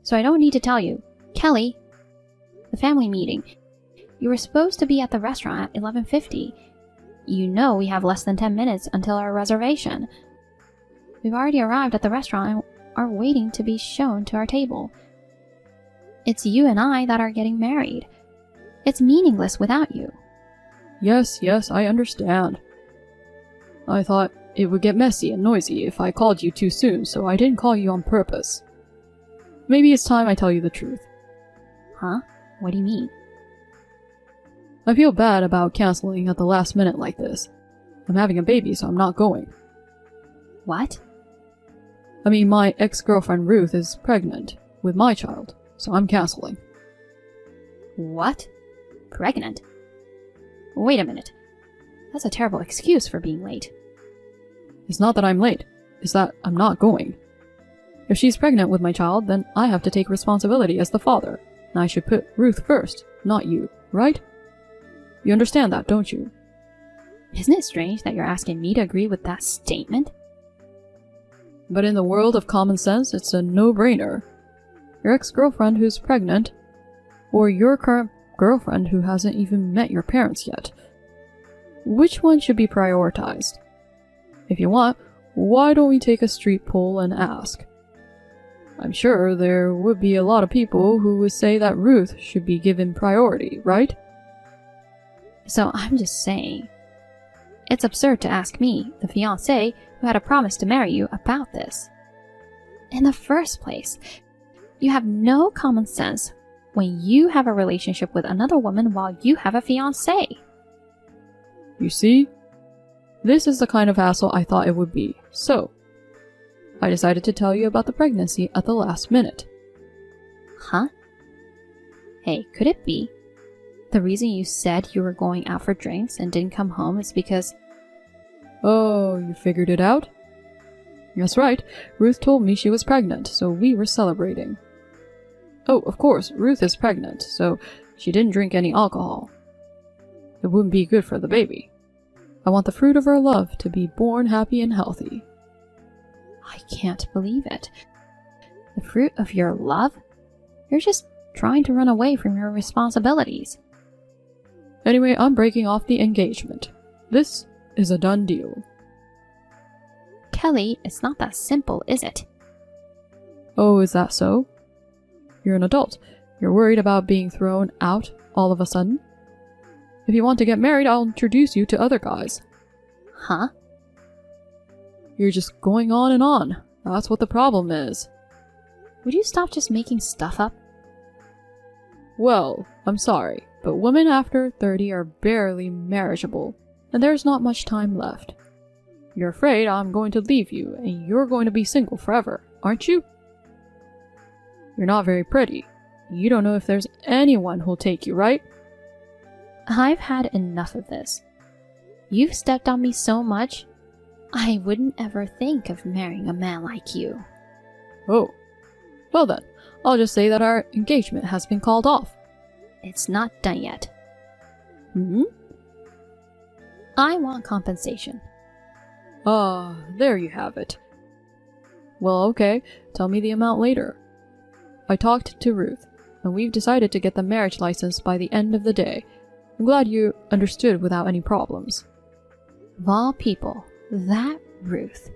So I don't need to tell you. Kelly, the family meeting. You were supposed to be at the restaurant at 11:50. You know we have less than 10 minutes until our reservation. We've already arrived at the restaurant and are waiting to be shown to our table. It's you and I that are getting married. It's meaningless without you. Yes, I understand. I thought it would get messy and noisy if I called you too soon, so I didn't call you on purpose. Maybe it's time I tell you the truth. Huh? What do you mean? I feel bad about canceling at the last minute like this. I'm having a baby, so I'm not going. What? I mean, my ex-girlfriend Ruth is pregnant with my child, so I'm canceling. What? Pregnant? Wait a minute. That's a terrible excuse for being late. It's not that I'm late, it's that I'm not going. If she's pregnant with my child, then I have to take responsibility as the father, and I should put Ruth first, not you, right? You understand that, don't you? Isn't it strange that you're asking me to agree with that statement? But in the world of common sense, it's a no-brainer. Your ex-girlfriend who's pregnant, or your current girlfriend who hasn't even met your parents yet. Which one should be prioritized? If you want, why don't we take a street poll and ask? I'm sure there would be a lot of people who would say that Ruth should be given priority, right? So I'm just saying, it's absurd to ask me, the fiancé who had a promise to marry you, about this. In the first place, you have no common sense when you have a relationship with another woman while you have a fiancé. You see? This is the kind of hassle I thought it would be, so I decided to tell you about the pregnancy at the last minute. Huh? Hey, could it be the reason you said you were going out for drinks and didn't come home is because... Oh, you figured it out? That's right, Ruth told me she was pregnant, so we were celebrating. Oh, of course, Ruth is pregnant, so she didn't drink any alcohol. It wouldn't be good for the baby. I want the fruit of our love to be born happy and healthy. I can't believe it. The fruit of your love? You're just trying to run away from your responsibilities. Anyway, I'm breaking off the engagement. This is a done deal. Kelly, it's not that simple, is it? Oh, is that so? You're an adult. You're worried about being thrown out all of a sudden? If you want to get married, I'll introduce you to other guys. Huh? You're just going on and on. That's what the problem is. Would you stop just making stuff up? Well, I'm sorry, but women after 30 are barely marriageable, and there's not much time left. You're afraid I'm going to leave you, and you're going to be single forever, aren't you? You're not very pretty. You don't know if there's anyone who'll take you, right? I've had enough of this. You've stepped on me so much, I wouldn't ever think of marrying a man like you. Oh. Well then, I'll just say that our engagement has been called off. It's not done yet. Hmm? I want compensation. Ah, there you have it. Well, okay, tell me the amount later. I talked to Ruth, and we've decided to get the marriage license by the end of the day. I'm glad you understood without any problems. Of all people, that Ruth.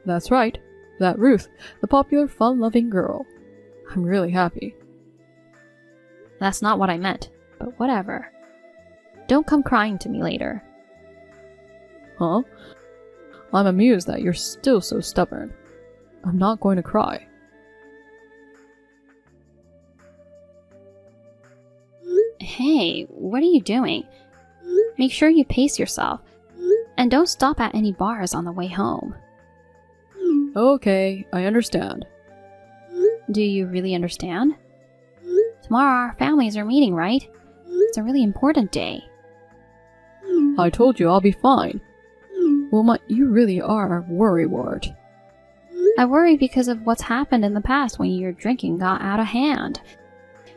That's right, that Ruth, the popular, fun-loving girl. I'm really happy. That's not what I meant, but whatever. Don't come crying to me later. Huh? I'm amused that you're still so stubborn. I'm not going to cry. Hey, what are you doing? Make sure you pace yourself. And don't stop at any bars on the way home. Okay, I understand. Do you really understand? Tomorrow our families are meeting, right? It's a really important day. I told you I'll be fine. Wilma, you really are a worrywart. I worry because of what's happened in the past when your drinking got out of hand.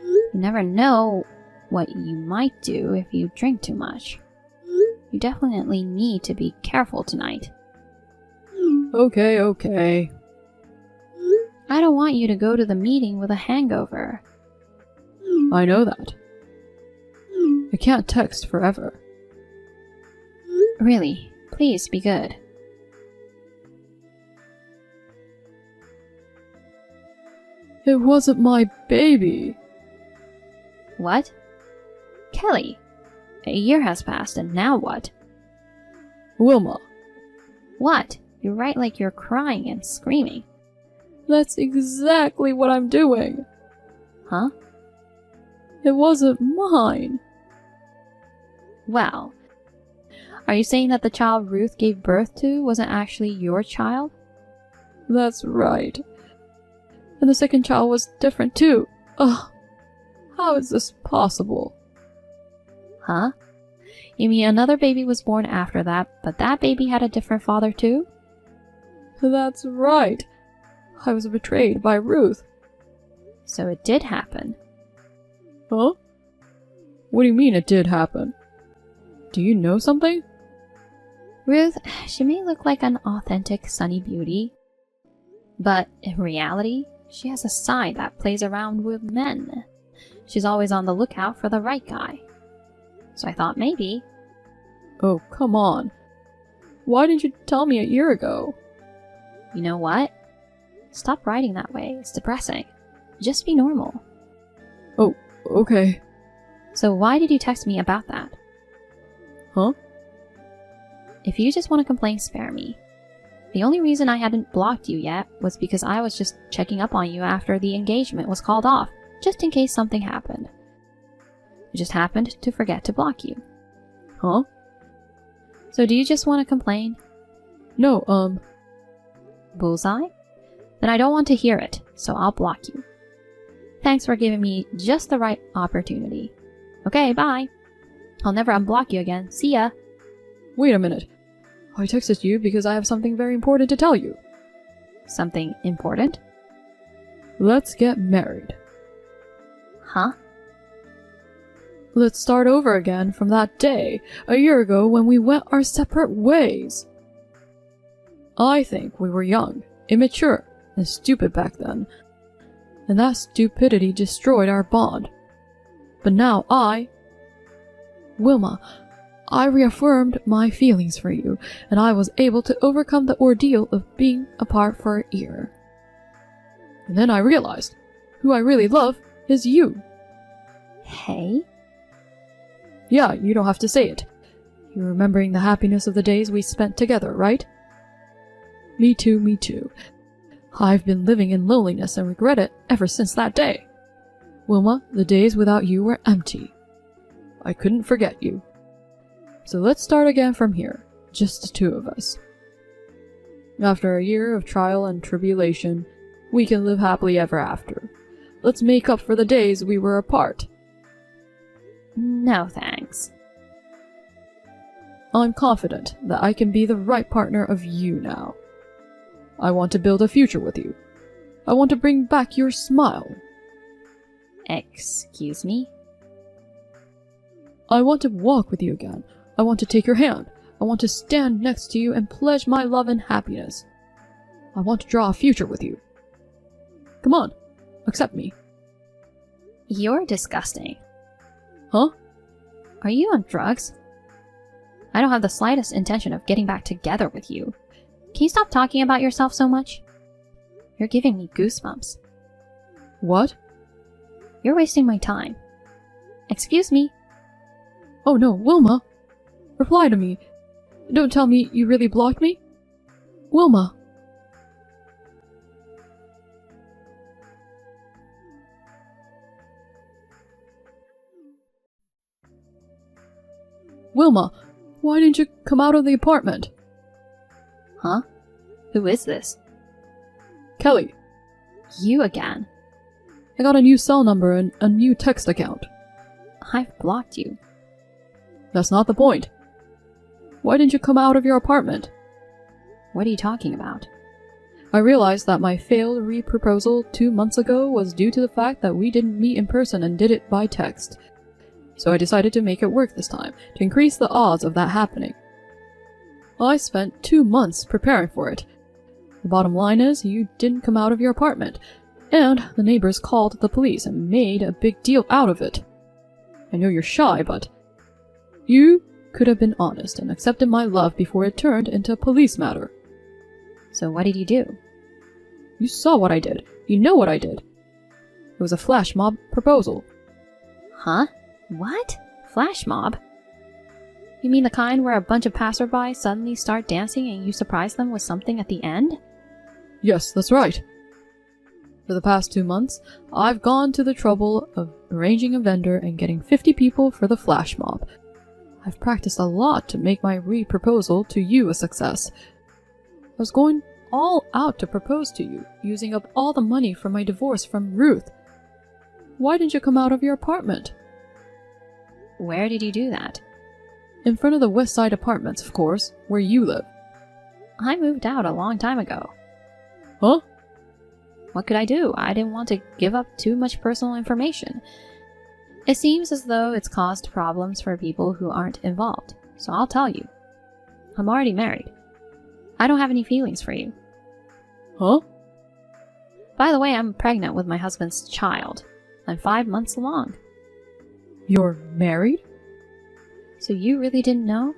You never know what you might do if you drink too much. You definitely need to be careful tonight. Okay. I don't want you to go to the meeting with a hangover. I know that. I can't text forever. Really, please be good. It wasn't my baby. What? Kelly, a year has passed and now what? Wilma. What? You write like you're crying and screaming. That's exactly what I'm doing. Huh? It wasn't mine. Well, are you saying that the child Ruth gave birth to wasn't actually your child? That's right. And the second child was different too. Ugh. How is this possible? Huh? You mean another baby was born after that, but that baby had a different father too? That's right. I was betrayed by Ruth. So it did happen. Huh? What do you mean it did happen? Do you know something? Ruth, she may look like an authentic sunny beauty, but in reality, she has a side that plays around with men. She's always on the lookout for the right guy. So I thought maybe. Oh, come on. Why didn't you tell me a year ago? You know what? Stop writing that way. It's depressing. Just be normal. Oh, okay. So why did you text me about that? Huh? If you just want to complain, spare me. The only reason I hadn't blocked you yet was because I was just checking up on you after the engagement was called off, just in case something happened. I just happened to forget to block you. Huh? So do you just want to complain? No, Bullseye? Then I don't want to hear it, so I'll block you. Thanks for giving me just the right opportunity. Okay, bye. I'll never unblock you again. See ya. Wait a minute. I texted you because I have something very important to tell you. Something important? Let's get married. Huh? Let's start over again from that day, a year ago, when we went our separate ways. I think we were young, immature, and stupid back then, and that stupidity destroyed our bond. But now Wilma, I reaffirmed my feelings for you, and I was able to overcome the ordeal of being apart for a year. And then I realized, who I really love is you. Hey? Yeah, you don't have to say it. You're remembering the happiness of the days we spent together, right? Me too, me too. I've been living in loneliness and regret it ever since that day. Wilma, the days without you were empty. I couldn't forget you. So let's start again from here, just the two of us. After a year of trial and tribulation, we can live happily ever after. Let's make up for the days we were apart. No thanks. I'm confident that I can be the right partner of you now. I want to build a future with you. I want to bring back your smile. Excuse me? I want to walk with you again. I want to take your hand. I want to stand next to you and pledge my love and happiness. I want to draw a future with you. Come on, accept me. You're disgusting. Huh? Are you on drugs? I don't have the slightest intention of getting back together with you. Can you stop talking about yourself so much? You're giving me goosebumps. What? You're wasting my time. Excuse me? Oh no, Wilma! Reply to me. Don't tell me you really blocked me. Wilma! Wilma, why didn't you come out of the apartment? Huh? Who is this? Kelly. You again. I got a new cell number and a new text account. I've blocked you. That's not the point. Why didn't you come out of your apartment? What are you talking about? I realized that my failed re-proposal 2 months ago was due to the fact that we didn't meet in person and did it by text. So I decided to make it work this time, to increase the odds of that happening. I spent 2 months preparing for it. The bottom line is, you didn't come out of your apartment, and the neighbors called the police and made a big deal out of it. I know you're shy, but you could have been honest and accepted my love before it turned into a police matter. So what did you do? You saw what I did. You know what I did. It was a flash mob proposal. Huh? What? Flash mob? You mean the kind where a bunch of passersby suddenly start dancing and you surprise them with something at the end? Yes, that's right. For the past 2 months, I've gone to the trouble of arranging a vendor and getting 50 people for the flash mob. I've practiced a lot to make my re-proposal to you a success. I was going all out to propose to you, using up all the money from my divorce from Ruth. Why didn't you come out of your apartment? Where did you do that? In front of the West Side Apartments, of course, where you live. I moved out a long time ago. Huh? What could I do? I didn't want to give up too much personal information. It seems as though it's caused problems for people who aren't involved, so I'll tell you. I'm already married. I don't have any feelings for you. Huh? By the way, I'm pregnant with my husband's child. I'm 5 months along. You're married? So you really didn't know?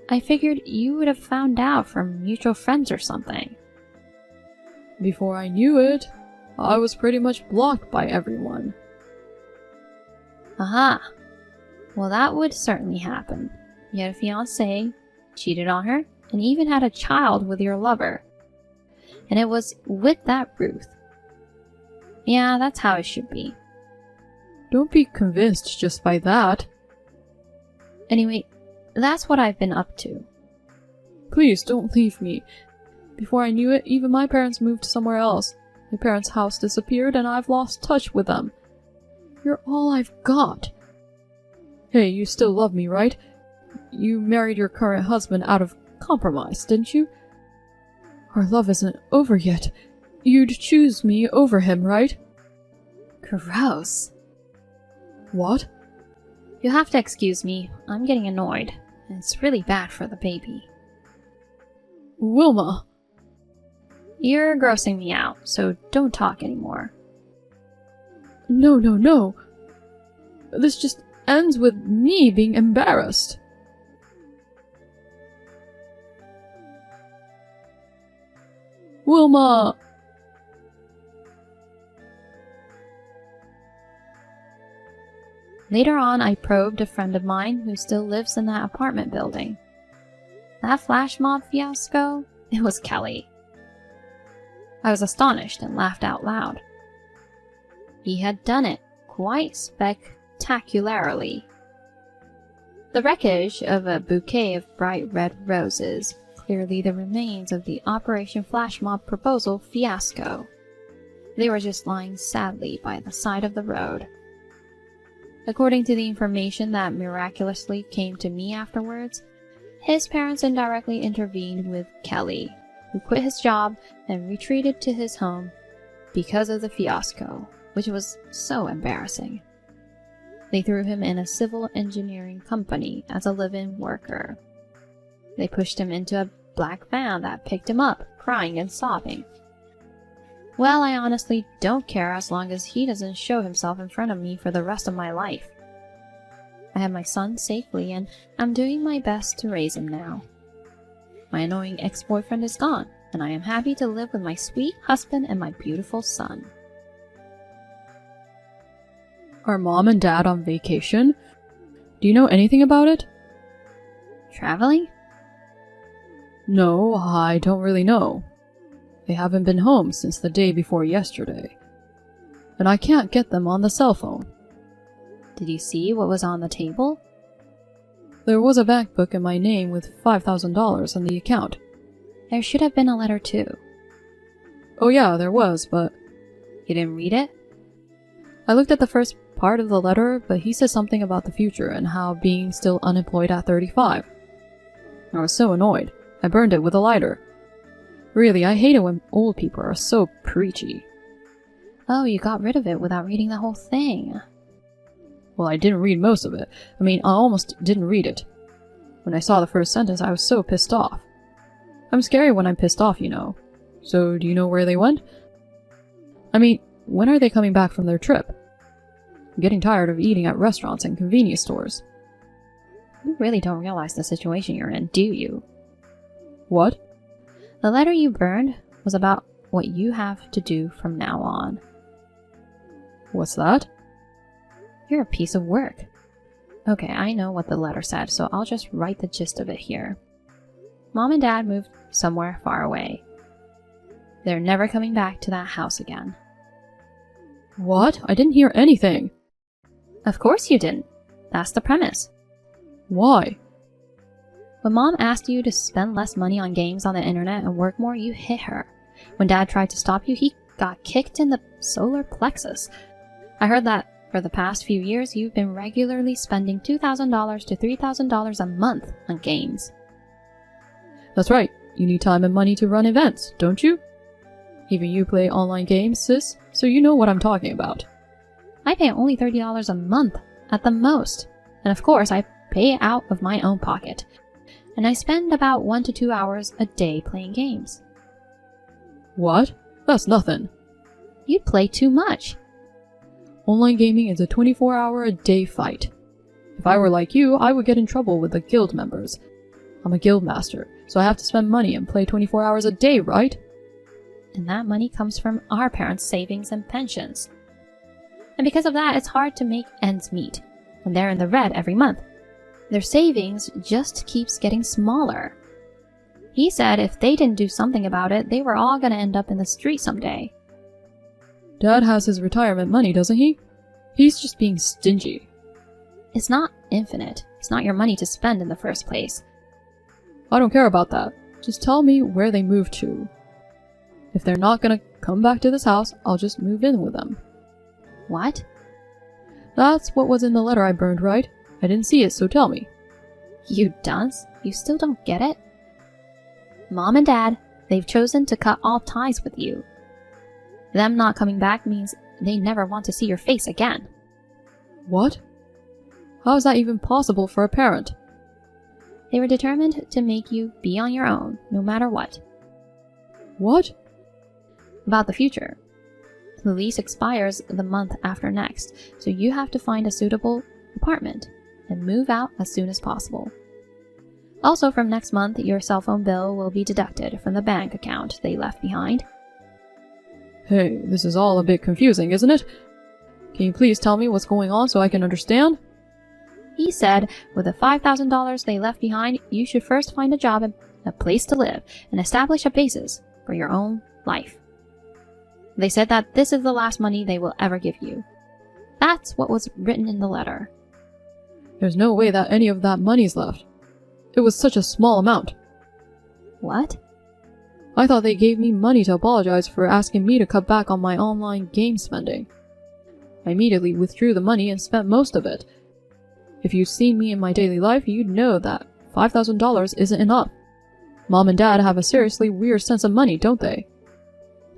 I figured you would have found out from mutual friends or something. Before I knew it, I was pretty much blocked by everyone. Aha! Well, that would certainly happen. You had a fiancée, cheated on her, and even had a child with your lover. And it was with that Ruth. Yeah, that's how it should be. Don't be convinced just by that. Anyway, that's what I've been up to. Please don't leave me. Before I knew it, even my parents moved somewhere else. My parents' house disappeared and I've lost touch with them. You're all I've got. Hey, you still love me, right? You married your current husband out of compromise, didn't you? Our love isn't over yet. You'd choose me over him, right? Gross. What? You'll have to excuse me. I'm getting annoyed. And it's really bad for the baby. Wilma! You're grossing me out, so don't talk anymore. No. This just ends with me being embarrassed. Wilma! Later on, I probed a friend of mine who still lives in that apartment building. That flash mob fiasco? It was Kelly. I was astonished and laughed out loud. He had done it quite spectacularly. The wreckage of a bouquet of bright red roses, clearly the remains of the Operation Flash Mob proposal fiasco. They were just lying sadly by the side of the road. According to the information that miraculously came to me afterwards, his parents indirectly intervened with Kelly, who quit his job and retreated to his home because of the fiasco, which was so embarrassing. They threw him in a civil engineering company as a live-in worker. They pushed him into a black van that picked him up, crying and sobbing. Well, I honestly don't care as long as he doesn't show himself in front of me for the rest of my life. I have my son safely and I'm doing my best to raise him now. My annoying ex-boyfriend is gone, and I am happy to live with my sweet husband and my beautiful son. Are Mom and Dad on vacation? Do you know anything about it? Traveling? No, I don't really know. They haven't been home since the day before yesterday. And I can't get them on the cell phone. Did you see what was on the table? There was a bank book in my name with $5,000 on the account. There should have been a letter too. Oh yeah, there was, but... You didn't read it? I looked at the first part of the letter, but he said something about the future and how being still unemployed at 35. I was so annoyed. I burned it with a lighter. Really, I hate it when old people are so preachy. Oh, you got rid of it without reading the whole thing. Well, I didn't read most of it. I mean, I almost didn't read it. When I saw the first sentence, I was so pissed off. I'm scary when I'm pissed off, you know. So, do you know where they went? I mean, when are they coming back from their trip? I'm getting tired of eating at restaurants and convenience stores. You really don't realize the situation you're in, do you? What? The letter you burned was about what you have to do from now on. What's that? You're a piece of work. Okay, I know what the letter said, so I'll just write the gist of it here. Mom and Dad moved somewhere far away. They're never coming back to that house again. What? I didn't hear anything. Of course you didn't. That's the premise. Why? When Mom asked you to spend less money on games on the internet and work more, you hit her. When Dad tried to stop you, he got kicked in the solar plexus. I heard that for the past few years, you've been regularly spending $2,000 to $3,000 a month on games. That's right. You need time and money to run events, don't you? Even you play online games, sis, so you know what I'm talking about. I pay only $30 a month at the most. And of course, I pay out of my own pocket. And I spend about 1 to 2 hours a day playing games. What? That's nothing. You play too much. Online gaming is a 24-hour-a-day fight. If I were like you, I would get in trouble with the guild members. I'm a guild master, so I have to spend money and play 24 hours a day, right? And that money comes from our parents' savings and pensions. And because of that, it's hard to make ends meet. And they're in the red every month. Their savings just keeps getting smaller. He said if they didn't do something about it, they were all going to end up in the street someday. Dad has his retirement money, doesn't he? He's just being stingy. It's not infinite. It's not your money to spend in the first place. I don't care about that. Just tell me where they moved to. If they're not gonna come back to this house, I'll just move in with them. What? That's what was in the letter I burned, right? I didn't see it, so tell me. You dunce? You still don't get it? Mom and Dad, they've chosen to cut all ties with you. Them not coming back means they never want to see your face again. What? How is that even possible for a parent? They were determined to make you be on your own, no matter what. What? About the future. The lease expires the month after next, so you have to find a suitable apartment and move out as soon as possible. Also, from next month, your cell phone bill will be deducted from the bank account they left behind. Hey, this is all a bit confusing, isn't it? Can you please tell me what's going on so I can understand? He said, with the $5,000 they left behind, you should first find a job and a place to live and establish a basis for your own life. They said that this is the last money they will ever give you. That's what was written in the letter. There's no way that any of that money's left. It was such a small amount. What? I thought they gave me money to apologize for asking me to cut back on my online game spending. I immediately withdrew the money and spent most of it. If you'd seen me in my daily life, you'd know that $5,000 isn't enough. Mom and Dad have a seriously weird sense of money, don't they?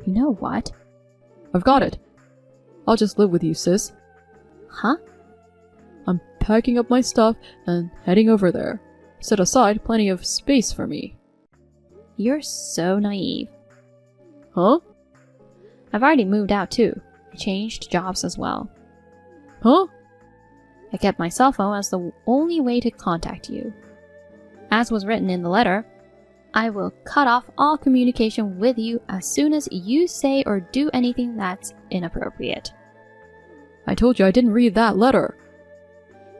You know what? I've got it. I'll just live with you, sis. Huh? I'm packing up my stuff and heading over there. Set aside plenty of space for me. You're so naive. Huh? I've already moved out too. I changed jobs as well. Huh? I kept my cell phone as the only way to contact you. As was written in the letter, I will cut off all communication with you as soon as you say or do anything that's inappropriate. I told you I didn't read that letter.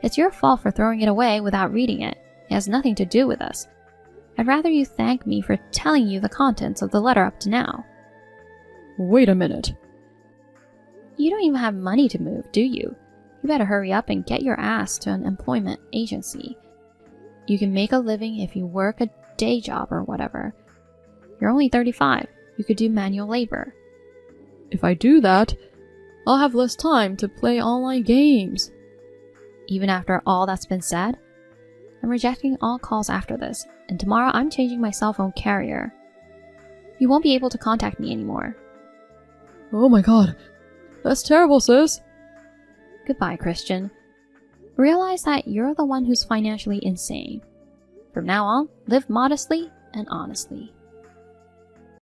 It's your fault for throwing it away without reading it. It has nothing to do with us. I'd rather you thank me for telling you the contents of the letter up to now. Wait a minute. You don't even have money to move, do you? You better hurry up and get your ass to an employment agency. You can make a living if you work a day job or whatever. You're only 35. You could do manual labor. If I do that, I'll have less time to play online games. Even after all that's been said? I'm rejecting all calls after this, and tomorrow I'm changing my cell phone carrier. You won't be able to contact me anymore. Oh my god. That's terrible, sis. Goodbye, Christian. Realize that you're the one who's financially insane. From now on, live modestly and honestly.